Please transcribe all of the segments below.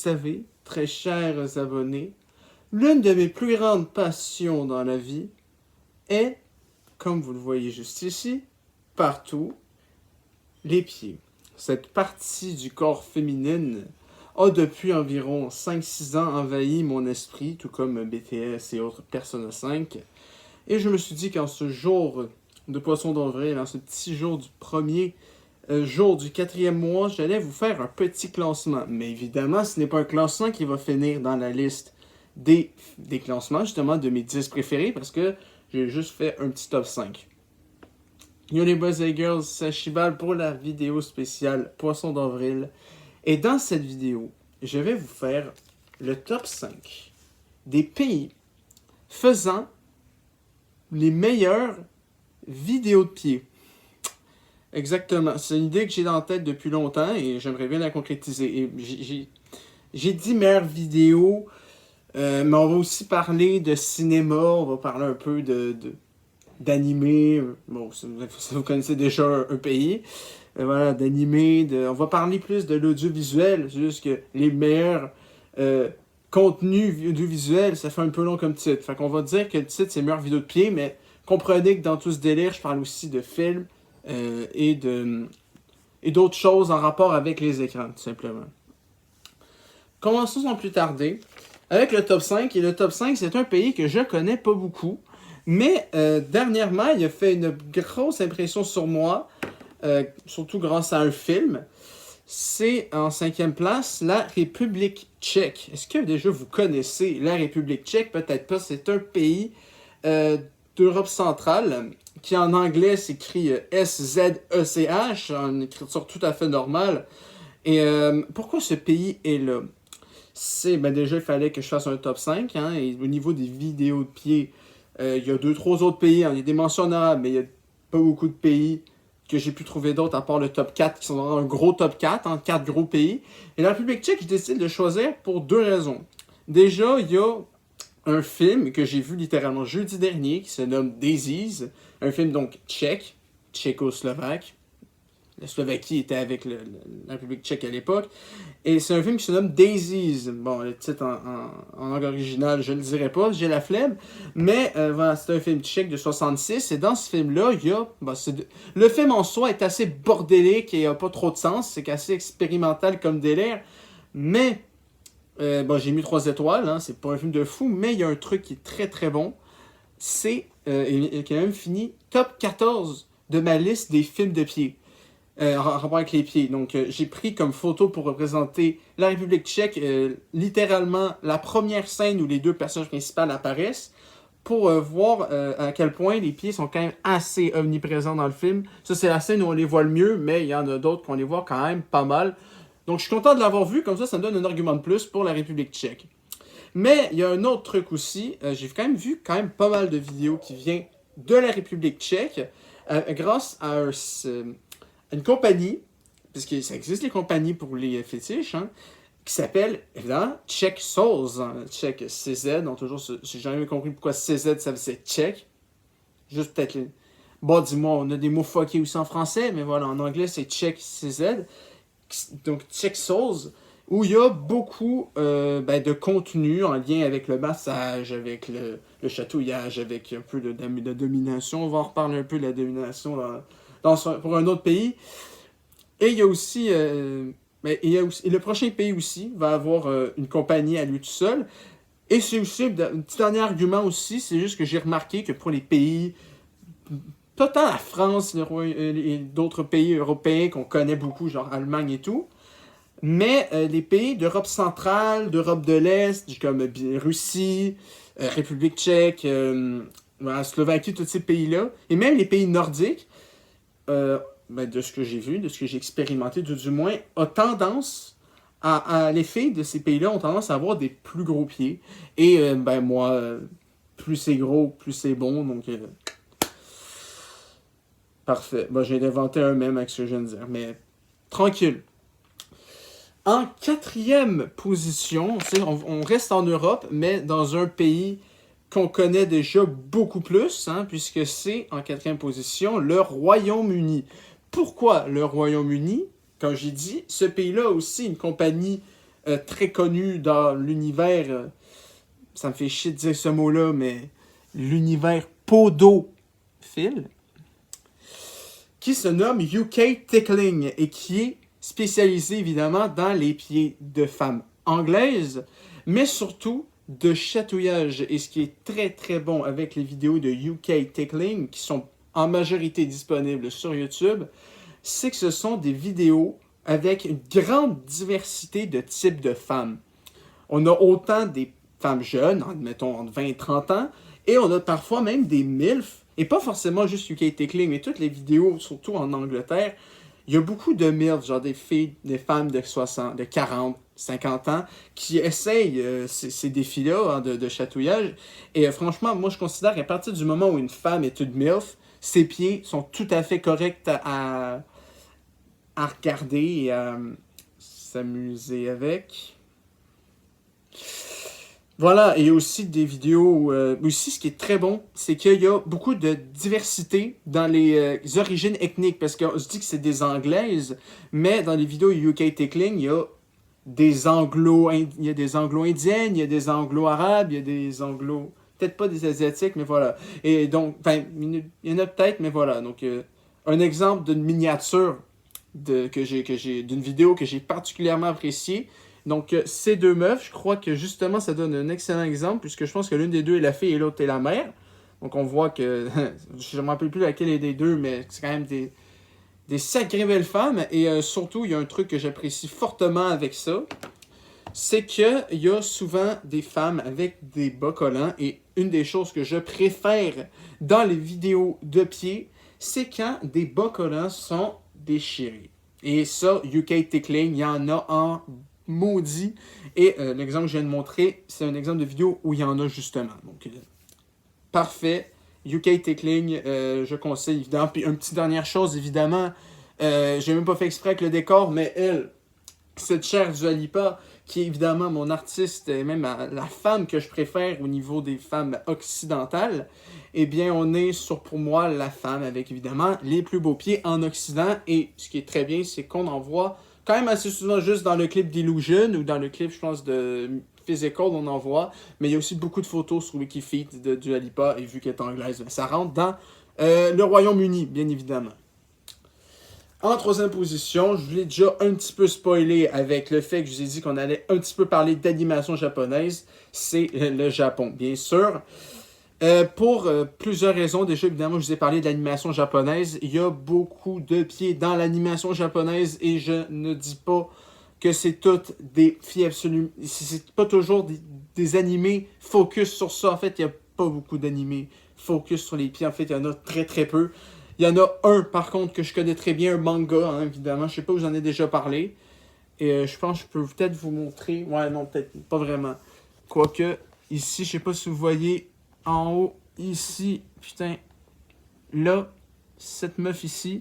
savez, très chers abonnés, l'une de mes plus grandes passions dans la vie est, comme vous le voyez juste ici, partout, les pieds. Cette partie du corps féminine a depuis environ 5-6 ans envahi mon esprit, tout comme BTS et autres Persona 5. Et je me suis dit qu'en ce jour de Poisson d'avril, en ce petit jour du premier jour du 4e mois, j'allais vous faire un petit classement. Mais évidemment, ce n'est pas un classement qui va finir dans la liste des classements, justement, de mes 10 préférés, parce que j'ai juste fait un petit top 5. Yo les boys et girls, c'est Chival pour la vidéo spéciale Poisson d'avril. Et dans cette vidéo, je vais vous faire le top 5 des pays faisant les meilleures vidéos de pied. Exactement. C'est une idée que j'ai dans la tête depuis longtemps et j'aimerais bien la concrétiser. Et j'ai dit meilleures vidéos, mais on va aussi parler de cinéma, on va parler un peu d'animé. Bon, vous connaissez déjà un pays. Voilà, d'animé. On va parler plus de l'audiovisuel. C'est juste que les meilleurs contenus audiovisuels, ça fait un peu long comme titre. Fait qu'on va dire que le titre, c'est meilleures vidéos de pied, mais comprenez que dans tout ce délire, je parle aussi de films et d'autres choses en rapport avec les écrans, tout simplement. Commençons sans plus tarder avec le top 5. Et le top 5, c'est un pays que je connais pas beaucoup. Mais dernièrement, il a fait une grosse impression sur moi, surtout grâce à un film. C'est en 5e place, la République tchèque. Est-ce que déjà vous connaissez la République tchèque? Peut-être pas. C'est un pays d'Europe centrale qui en anglais s'écrit S-Z-E-C-H, en écriture tout à fait normale. Et pourquoi ce pays est là? C'est, déjà, il fallait que je fasse un top 5. Hein, et au niveau des vidéos de pied, il y a 2-3 autres pays. Hein, il y a des mentionnables, mais il n'y a pas beaucoup de pays que j'ai pu trouver d'autres à part le top 4, qui sont dans un gros top 4, hein, 4 gros pays. Et la République tchèque, je décide de choisir pour 2 raisons. Déjà, il y a un film que j'ai vu littéralement jeudi dernier, qui se nomme Daisies. Un film donc tchèque, tchécoslovaque. La Slovaquie était avec la République tchèque à l'époque. Et c'est un film qui se nomme Daisies. Bon, le titre en langue originale, je ne le dirai pas, j'ai la flemme. Mais voilà, c'est un film tchèque de 66. Et dans ce film-là, il y a... le film en soi est assez bordélique et n'a pas trop de sens. C'est assez expérimental comme délire. Mais, j'ai mis 3 étoiles. Hein, c'est pas un film de fou. Mais il y a un truc qui est très très bon. C'est, qui a même fini top 14 de ma liste des films de pied. En rapport avec les pieds. Donc, j'ai pris comme photo pour représenter la République tchèque, littéralement la première scène où les 2 personnages principales apparaissent, pour voir à quel point les pieds sont quand même assez omniprésents dans le film. Ça, c'est la scène où on les voit le mieux, mais il y en a d'autres qu'on les voit quand même pas mal. Donc, je suis content de l'avoir vu, comme ça me donne un argument de plus pour la République tchèque. Mais il y a un autre truc aussi, j'ai quand même vu pas mal de vidéos qui viennent de la République tchèque, grâce à une compagnie, parce que ça existe les compagnies pour les fétiches, hein, qui s'appelle, évidemment, Czech Souls. Hein, Czech CZ, donc toujours, j'ai jamais compris pourquoi CZ ça faisait Czech. Juste peut-être bon, dis-moi, on a des mots fuckés aussi en français, mais voilà, en anglais c'est Czech CZ. Donc Czech Souls, où il y a beaucoup de contenu en lien avec le massage, avec le chatouillage, avec un peu de domination. On va en reparler un peu de la domination pour un autre pays. Et il y a aussi, le prochain pays aussi va avoir une compagnie à lui tout seul. Et c'est aussi, un petit dernier argument aussi, c'est juste que j'ai remarqué que pour les pays, pas tant la France et d'autres pays européens qu'on connaît beaucoup, genre Allemagne et tout, mais les pays d'Europe centrale, d'Europe de l'Est, comme Russie, République tchèque, Slovaquie, tous ces pays-là, et même les pays nordiques, de ce que j'ai vu, de ce que j'ai expérimenté, du moins, a tendance les filles de ces pays-là ont tendance à avoir des plus gros pieds. Et moi, plus c'est gros, plus c'est bon. Donc, parfait. J'ai inventé un même avec ce que je viens de dire. Mais tranquille. En 4e position, on reste en Europe, mais dans un pays qu'on connaît déjà beaucoup plus, hein, puisque c'est en 4e position le Royaume-Uni. Pourquoi le Royaume-Uni? Comme j'ai dit, ce pays-là a aussi une compagnie très connu dans l'univers, ça me fait chier de dire ce mot-là, mais l'univers podophile, qui se nomme UK Tickling et qui est spécialisé évidemment dans les pieds de femmes anglaises, mais surtout de chatouillage. Et ce qui est très très bon avec les vidéos de UK Tickling, qui sont en majorité disponibles sur YouTube, c'est que ce sont des vidéos avec une grande diversité de types de femmes. On a autant des femmes jeunes, admettons entre 20 et 30 ans, et on a parfois même des MILF, et pas forcément juste UK Tickling, mais toutes les vidéos, surtout en Angleterre, il y a beaucoup de MILF, genre des filles, des femmes de 60, de 40, 50 ans, qui essayent ces défis-là hein, de chatouillage. Et franchement, moi je considère qu'à partir du moment où une femme est une MILF, ses pieds sont tout à fait corrects à regarder et à s'amuser avec. Voilà, et aussi des vidéos. Aussi, ce qui est très bon, c'est qu'il y a beaucoup de diversité dans les origines ethniques. Parce qu'on se dit que c'est des Anglaises, mais dans les vidéos UK Tickling, il y a des Anglo-indiennes, il y a des Anglo-arabes, il y a des Anglo... Peut-être pas des Asiatiques, mais voilà. Et donc, enfin, il y en a peut-être, mais voilà. Donc, un exemple d'une miniature d'une vidéo que j'ai particulièrement appréciée. Donc, ces deux meufs, je crois que justement, ça donne un excellent exemple, puisque je pense que l'une des deux est la fille et l'autre est la mère. Donc, on voit que, je ne me rappelle plus laquelle est des deux, mais c'est quand même des sacrées belles femmes. Et surtout, il y a un truc que j'apprécie fortement avec ça, c'est qu'il y a souvent des femmes avec des bas collants. Et une des choses que je préfère dans les vidéos de pied, c'est quand des bas collants sont déchirés. Et ça, UK Tickling, il y en a en maudit. Et l'exemple que je viens de montrer, c'est un exemple de vidéo où il y en a justement. Donc, parfait. UK Tickling, je conseille évidemment. Puis une petite dernière chose, évidemment, j'ai même pas fait exprès avec le décor, mais elle, cette chère Dua Lipa, qui est évidemment mon artiste et même la femme que je préfère au niveau des femmes occidentales, eh bien, on est sur, pour moi, la femme avec, évidemment, les plus beaux pieds en Occident. Et ce qui est très bien, c'est qu'on en voit quand même assez souvent juste dans le clip d'Illusion ou dans le clip, je pense, de Physical, on en voit. Mais il y a aussi beaucoup de photos sur Wikifeet de Dua Lipa, et vu qu'elle est anglaise, ça rentre dans le Royaume-Uni, bien évidemment. En troisième position, je vous l'ai déjà un petit peu spoilé avec le fait que je vous ai dit qu'on allait un petit peu parler d'animation japonaise, c'est le Japon, bien sûr. Pour plusieurs raisons, déjà évidemment je vous ai parlé de l'animation japonaise, il y a beaucoup de pieds dans l'animation japonaise et je ne dis pas que c'est toutes des filles absolument, c'est pas toujours des animés focus sur ça, en fait il n'y a pas beaucoup d'animés focus sur les pieds, en fait il y en a très très peu. Il y en a un, par contre, que je connais très bien, un manga, hein, évidemment. Je sais pas où j'en ai déjà parlé. Et je pense que je peux peut-être vous montrer. Ouais, non, peut-être pas vraiment. Quoique, ici, je sais pas si vous voyez, en haut, ici, putain, là, cette meuf ici,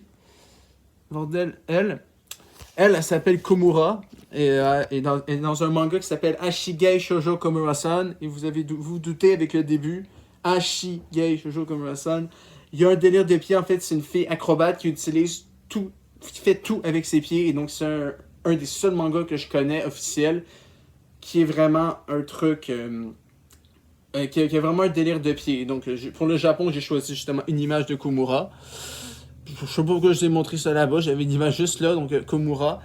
bordel, elle s'appelle Komura. Et dans un manga qui s'appelle Ashigei Shoujo Komura-san. Et vous doutez avec le début, Ashigei Shoujo Komura-san. Il y a un délire de pieds, en fait, c'est une fille acrobate qui utilise tout, qui fait tout avec ses pieds. Et donc, c'est un des seuls mangas que je connais officiel qui est vraiment un truc, qui a vraiment un délire de pieds. Donc, pour le Japon, j'ai choisi justement une image de Komura. Je sais pas pourquoi je vous ai montré ça là-bas, j'avais une image juste là, donc Komura.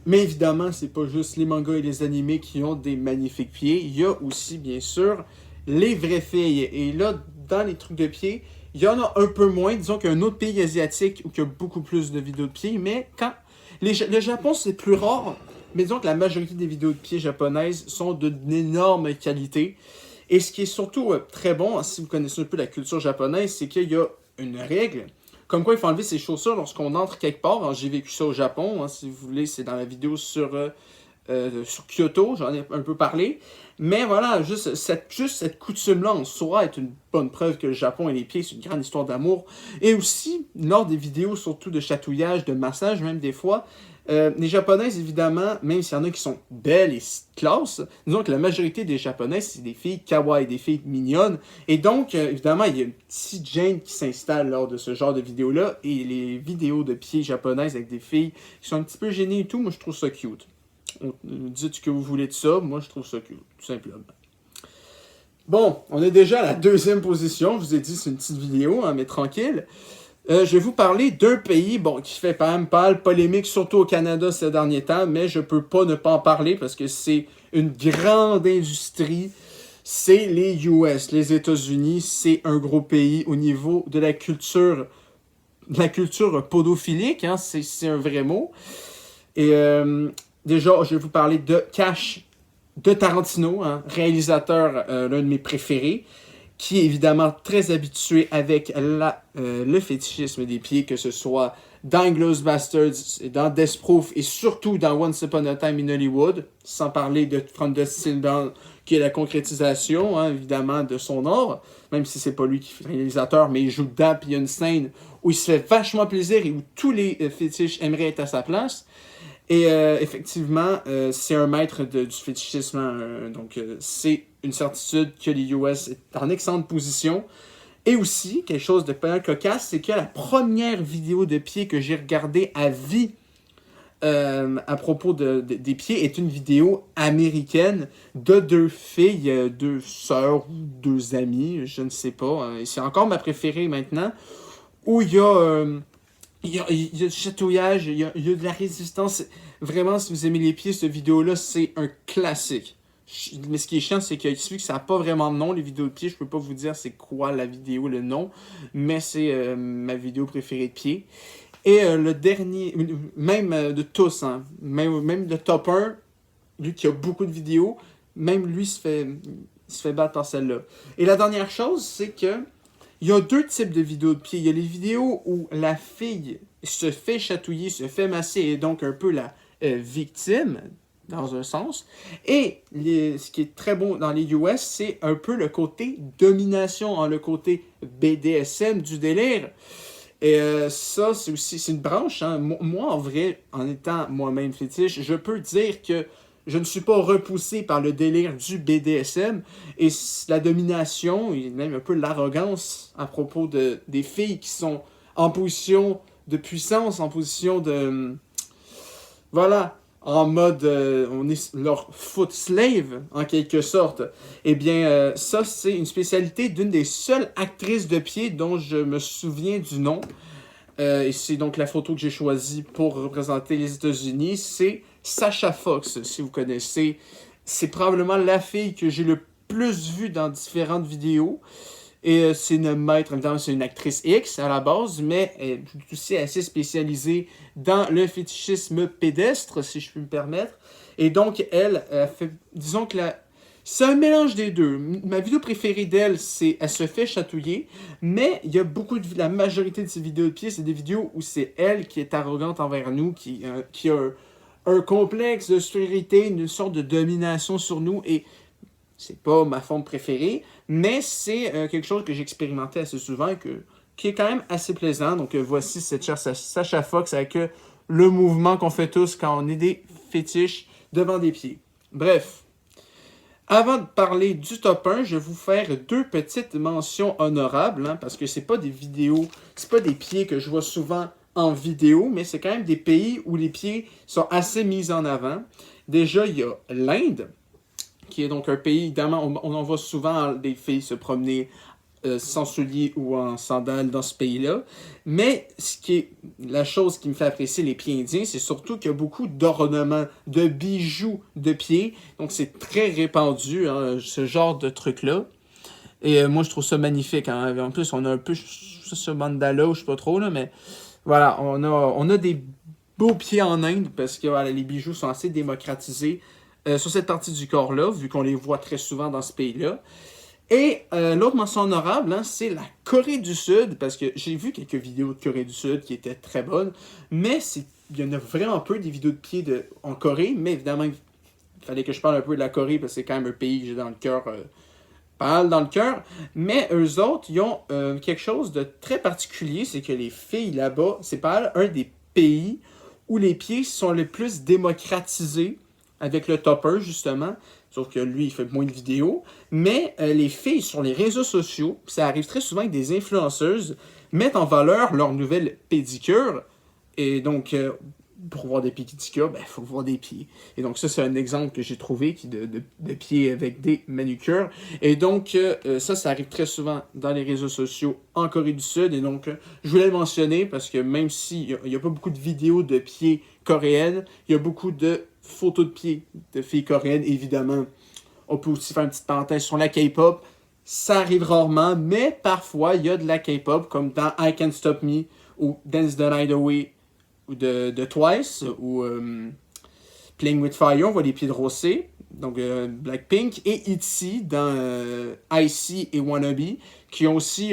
Mais évidemment, c'est pas juste les mangas et les animés qui ont des magnifiques pieds. Il y a aussi, bien sûr, les vraies filles. Et là, dans les trucs de pieds, il y en a un peu moins, disons qu'un autre pays asiatique où il y a beaucoup plus de vidéos de pieds, mais quand... Le Japon, c'est plus rare, mais disons que la majorité des vidéos de pieds japonaises sont d'une énorme qualité. Et ce qui est surtout très bon, si vous connaissez un peu la culture japonaise, c'est qu'il y a une règle, comme quoi il faut enlever ses chaussures lorsqu'on entre quelque part. Alors, j'ai vécu ça au Japon, hein, si vous voulez, c'est dans la vidéo sur Kyoto, j'en ai un peu parlé. Mais voilà, juste cette coutume-là en soi est une bonne preuve que le Japon et les pieds, c'est une grande histoire d'amour. Et aussi, lors des vidéos, surtout de chatouillage, de massage, même des fois, les Japonaises, évidemment, même s'il y en a qui sont belles et classe, disons que la majorité des Japonaises, c'est des filles kawaii, des filles mignonnes. Et donc, évidemment, il y a une petite gêne qui s'installe lors de ce genre de vidéos-là. Et les vidéos de pieds japonaises avec des filles qui sont un petit peu gênées et tout, moi, je trouve ça cute. Dites ce que vous voulez de ça. Moi, je trouve ça cool, tout simplement. Bon, on est déjà à la deuxième position. Je vous ai dit, c'est une petite vidéo, hein, mais tranquille. Je vais vous parler d'un pays, bon, qui fait quand même pas mal polémique, surtout au Canada ces derniers temps, mais je peux pas ne pas en parler parce que c'est une grande industrie. C'est les US, les États-Unis. C'est un gros pays au niveau de la culture podophilique, hein, c'est un vrai mot. Et déjà, je vais vous parler de Cash de Tarantino, hein, réalisateur, l'un de mes préférés, qui est évidemment très habitué avec le fétichisme des pieds, que ce soit dans Inglourious Basterds, dans Death Proof et surtout dans Once Upon a Time in Hollywood, sans parler de From Dusk Till Dawn, qui est la concrétisation, hein, évidemment, de son art, même si c'est pas lui qui est le réalisateur, mais il joue dedans, puis il y a une scène où il se fait vachement plaisir et où tous les fétiches aimeraient être à sa place. Et effectivement, c'est un maître du fétichisme. Hein, donc, c'est une certitude que les US est en excellente position. Et aussi, quelque chose de pas cocasse, c'est que la première vidéo de pied que j'ai regardée à vie à propos des pieds est une vidéo américaine de deux filles, deux sœurs ou deux amies, je ne sais pas. Hein, et c'est encore ma préférée maintenant, où il y a du chatouillage, il y a de la résistance. Vraiment, si vous aimez les pieds, cette vidéo-là, c'est un classique. Mais ce qui est chiant, c'est que ça n'a pas vraiment de nom, les vidéos de pieds. Je peux pas vous dire c'est quoi la vidéo, le nom. Mais c'est ma vidéo préférée de pieds. Et le dernier, même de tous, hein, même le top 1, lui qui a beaucoup de vidéos, même lui se fait battre par celle-là. Et la dernière chose, c'est que il y a deux types de vidéos de pieds. Il y a les vidéos où la fille se fait chatouiller, se fait masser, et donc un peu la victime, dans un sens. Et ce qui est très bon dans les US, c'est un peu le côté domination, hein, le côté BDSM du délire. Et ça, c'est une branche. Hein. Moi, en vrai, en étant moi-même fétiche, je peux dire que je ne suis pas repoussé par le délire du BDSM et la domination et même un peu l'arrogance à propos des filles qui sont en position de puissance, en position de... Voilà, en mode... on est leur foot slave, en quelque sorte. Eh bien, ça, c'est une spécialité d'une des seules actrices de pied dont je me souviens du nom. Et c'est donc la photo que j'ai choisie pour représenter les États-Unis. C'est Sasha Fox, si vous connaissez. C'est probablement la fille que j'ai le plus vue dans différentes vidéos. Et c'est une maître, évidemment, c'est une actrice X à la base, mais elle est aussi assez spécialisée dans le fétichisme pédestre, si je puis me permettre. Et donc, elle fait, disons que c'est un mélange des deux. Ma vidéo préférée d'elle, c'est elle se fait chatouiller, mais il y a la majorité de ses vidéos de pied, c'est des vidéos où c'est elle qui est arrogante envers nous, qui a un complexe de supériorité, une sorte de domination sur nous, et c'est pas ma forme préférée, mais c'est quelque chose que j'ai expérimenté assez souvent, qui est quand même assez plaisant. Donc voici cette chère Sasha Fox avec le mouvement qu'on fait tous quand on est des fétiches devant des pieds. Bref. Avant de parler du top 1, je vais vous faire deux petites mentions honorables, hein, parce que c'est pas des vidéos, c'est pas des pieds que je vois souvent en vidéo, mais c'est quand même des pays où les pieds sont assez mis en avant. Déjà, il y a l'Inde, qui est donc un pays, évidemment, on en voit souvent des filles se promener sans souliers ou en sandales dans ce pays-là. Mais la chose qui me fait apprécier les pieds indiens, c'est surtout qu'il y a beaucoup d'ornements, de bijoux de pieds. Donc c'est très répandu, hein, ce genre de truc-là. Et moi, je trouve ça magnifique. Hein. En plus, on a un peu ce mandala, je sais pas trop, là, mais voilà, on a des beaux pieds en Inde parce que voilà, les bijoux sont assez démocratisés sur cette partie du corps-là, vu qu'on les voit très souvent dans ce pays-là. Et l'autre mention honorable, hein, c'est la Corée du Sud, parce que j'ai vu quelques vidéos de Corée du Sud qui étaient très bonnes, mais il y en a vraiment peu des vidéos de pieds en Corée, mais évidemment, il fallait que je parle un peu de la Corée, parce que c'est quand même un pays que j'ai dans le cœur, pas mal dans le cœur, mais eux autres, ils ont quelque chose de très particulier, c'est que les filles là-bas, c'est pas mal un des pays où les pieds sont les plus démocratisés, avec le top 1 justement, sauf que lui, il fait moins de vidéos. Mais les filles sur les réseaux sociaux, ça arrive très souvent que des influenceuses mettent en valeur leur nouvelle pédicure. Et donc, pour voir des pieds Kitikya, ben, il faut voir des pieds. Et donc, ça, c'est un exemple que j'ai trouvé de pieds avec des manucures. Et donc, ça arrive très souvent dans les réseaux sociaux en Corée du Sud. Et donc, je voulais le mentionner parce que même s'il n'y a pas beaucoup de vidéos de pieds coréennes, il y a beaucoup de photos de pieds de filles coréennes. Évidemment, on peut aussi faire une petite parenthèse sur la K-pop. Ça arrive rarement, mais parfois, il y a de la K-pop, comme dans I Can't Stop Me ou Dance the Night Away ou de Twice, ou Playing with Fire, on voit les pieds de Rosé, donc Blackpink, et ITZY dans Icy et Wannabe, qui ont aussi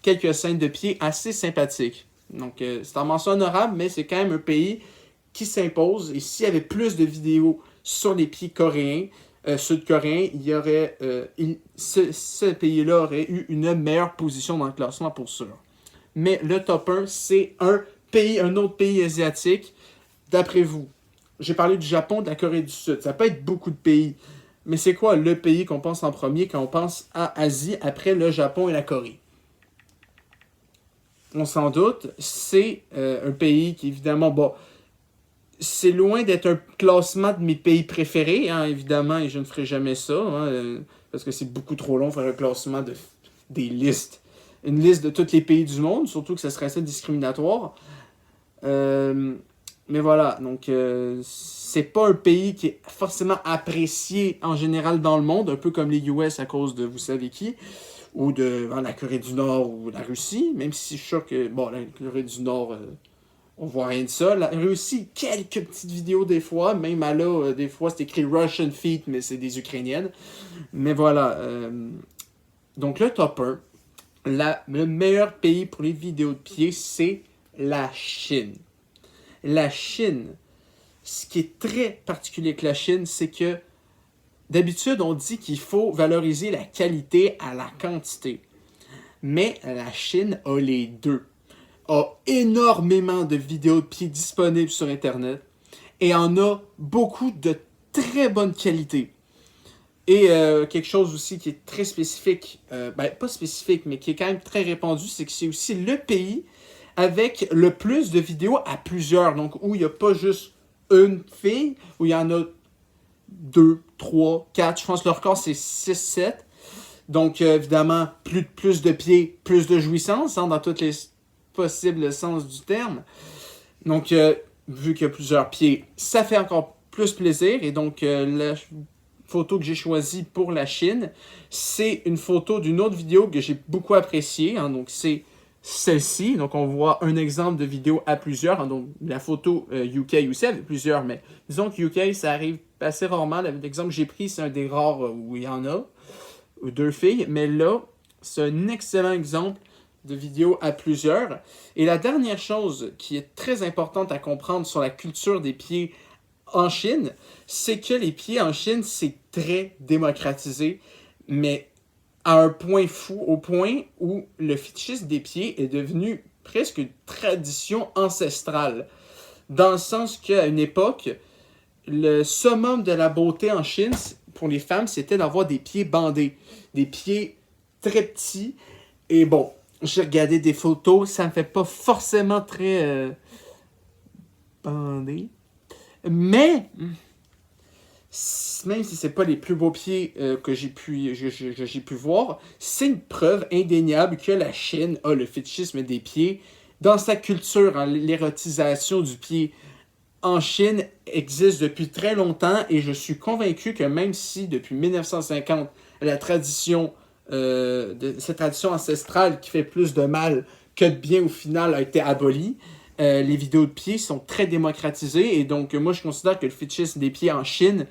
quelques scènes de pieds assez sympathiques. Donc c'est en mention honorable, mais c'est quand même un pays qui s'impose, et s'il y avait plus de vidéos sur les pieds coréens, sud-coréens, il y aurait, ce pays-là aurait eu une meilleure position dans le classement pour sûr. Mais le top 1, c'est un autre pays asiatique. D'après vous, j'ai parlé du Japon, de la Corée du Sud. Ça peut être beaucoup de pays. Mais c'est quoi le pays qu'on pense en premier quand on pense à Asie après le Japon et la Corée? On s'en doute, c'est un pays qui, évidemment, bon, c'est loin d'être un classement de mes pays préférés, hein, évidemment, et je ne ferai jamais ça, hein, parce que c'est beaucoup trop long de faire un classement des listes. Une liste de tous les pays du monde, surtout que ça serait assez discriminatoire. Mais voilà, donc c'est pas un pays qui est forcément apprécié en général dans le monde, un peu comme les US à cause de vous savez qui, ou de la Corée du Nord ou la Russie, même si je suis sûr que, bon, la Corée du Nord, on voit rien de ça. La Russie, quelques petites vidéos des fois, même à là, des fois c'est écrit Russian Feet, mais c'est des Ukrainiennes. Mais voilà, donc le top 1, le meilleur pays pour les vidéos de pieds, c'est la Chine. La Chine, ce qui est très particulier avec la Chine, c'est que d'habitude, on dit qu'il faut valoriser la qualité à la quantité. Mais la Chine a les deux. A énormément de vidéos de pieds disponibles sur Internet et en a beaucoup de très bonne qualité. Et quelque chose aussi qui est très spécifique, pas spécifique, mais qui est quand même très répandu, c'est que c'est aussi le pays avec le plus de vidéos à plusieurs. Donc, où il n'y a pas juste une fille, où il y en a 2, 3, 4. Je pense que le record, c'est 6, 7. Donc, évidemment, plus de pieds, plus de jouissance, hein, dans tous les possibles sens du terme. Donc, vu qu'il y a plusieurs pieds, ça fait encore plus plaisir. Et donc, la photo que j'ai choisie pour la Chine, c'est une photo d'une autre vidéo que j'ai beaucoup appréciée. Hein, donc, c'est celle-ci. Donc, on voit un exemple de vidéo à plusieurs. Hein, donc, la photo UK aussi avait plusieurs, mais disons que UK, ça arrive assez rarement. L'exemple que j'ai pris, c'est un des rares où il y en a, ou 2 filles. Mais là, c'est un excellent exemple de vidéo à plusieurs. Et la dernière chose qui est très importante à comprendre sur la culture des pieds en Chine, c'est que les pieds en Chine, c'est très démocratisé, mais à un point fou, au point où le fétichisme des pieds est devenu presque une tradition ancestrale. Dans le sens qu'à une époque, le summum de la beauté en Chine, pour les femmes, c'était d'avoir des pieds bandés. Des pieds très petits. Et bon, j'ai regardé des photos, ça me fait pas forcément très bandé. Mais, même si c'est pas les plus beaux pieds que j'ai pu voir, c'est une preuve indéniable que la Chine a le fétichisme des pieds dans sa culture. Hein, l'érotisation du pied en Chine existe depuis très longtemps et je suis convaincu que même si depuis 1950, la tradition, cette tradition ancestrale qui fait plus de mal que de bien au final a été abolie, les vidéos de pieds sont très démocratisées et donc moi je considère que le fétichisme des pieds en Chine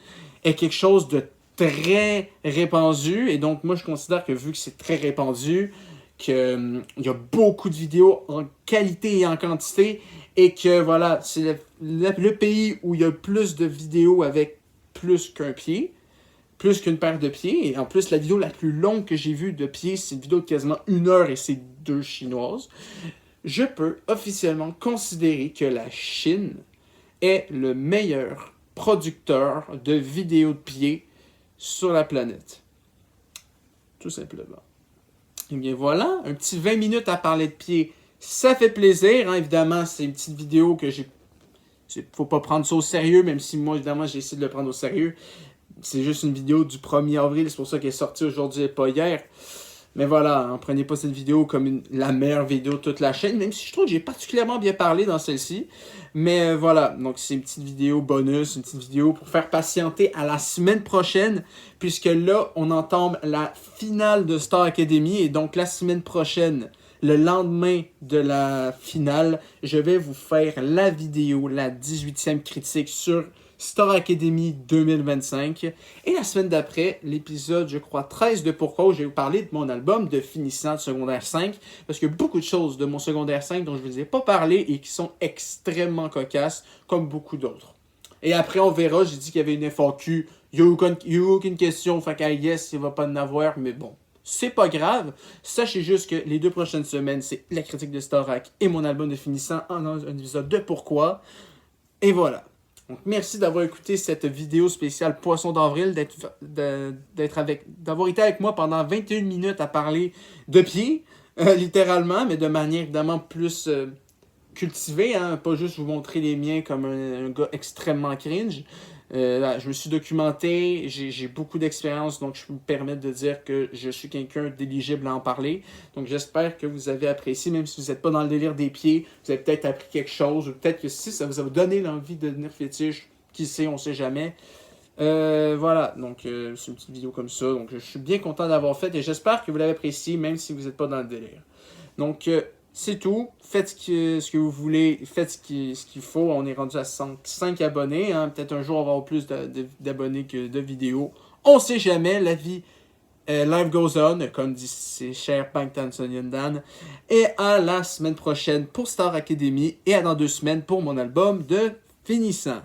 est quelque chose de très répandu et donc moi je considère que vu que c'est très répandu, qu'il y a beaucoup de vidéos en qualité et en quantité et que voilà, c'est le pays où il y a plus de vidéos avec plus qu'un pied, plus qu'une paire de pieds. Et en plus, la vidéo la plus longue que j'ai vue de pieds, c'est une vidéo de quasiment 1 heure et c'est 2 chinoises. Je peux officiellement considérer que la Chine est le meilleur producteur de vidéos de pieds sur la planète. Tout simplement. Et bien voilà, un petit 20 minutes à parler de pieds, ça fait plaisir. Hein? Évidemment, c'est une petite vidéo que j'ai Faut pas prendre ça au sérieux, même si moi, évidemment, j'ai essayé de le prendre au sérieux. C'est juste une vidéo du 1er avril, c'est pour ça qu'elle est sortie aujourd'hui et pas hier. Mais voilà, hein, prenez pas cette vidéo comme la meilleure vidéo de toute la chaîne, même si je trouve que j'ai particulièrement bien parlé dans celle-ci. Mais voilà, donc c'est une petite vidéo bonus, une petite vidéo pour faire patienter à la semaine prochaine, puisque là, on entame la finale de Star Academy, et donc la semaine prochaine, le lendemain de la finale, je vais vous faire la vidéo, la 18e critique sur Star Academy 2025. Et la semaine d'après, l'épisode, je crois, 13 de Pourquoi, où je vais vous parler de mon album de finissant de secondaire 5. Parce qu'il y a beaucoup de choses de mon secondaire 5 dont je ne vous ai pas parlé et qui sont extrêmement cocasses, comme beaucoup d'autres. Et après, on verra, j'ai dit qu'il y avait une FAQ. Il n'y a aucune question, fait qu'à yes, il ne va pas en avoir, mais bon. C'est pas grave. Sachez juste que les 2 prochaines semaines, c'est la critique de Starac et mon album de finissant en un épisode de Pourquoi. Et voilà. Donc, merci d'avoir écouté cette vidéo spéciale Poisson d'avril, d'avoir été avec moi pendant 21 minutes à parler de pied, littéralement, mais de manière évidemment plus cultivée, hein, pas juste vous montrer les miens comme un gars extrêmement cringe. Je me suis documenté, j'ai beaucoup d'expérience, donc je peux me permettre de dire que je suis quelqu'un d'éligible à en parler. Donc j'espère que vous avez apprécié, même si vous n'êtes pas dans le délire des pieds, vous avez peut-être appris quelque chose, ou peut-être que si ça vous a donné l'envie de devenir fétiche, qui sait, on sait jamais. Voilà, donc c'est une petite vidéo comme ça, donc je suis bien content d'avoir fait, et j'espère que vous l'avez apprécié, même si vous n'êtes pas dans le délire. Donc c'est tout. Faites ce que vous voulez. Faites ce qu'il faut. On est rendu à 5 abonnés. Hein. Peut-être un jour, on va avoir plus d'abonnés que de vidéos. On sait jamais. La vie, life goes on, comme dit ses chers Bangtan Sonyeon Dan. Et à la semaine prochaine pour Star Academy. Et à dans 2 semaines pour mon album de finissant.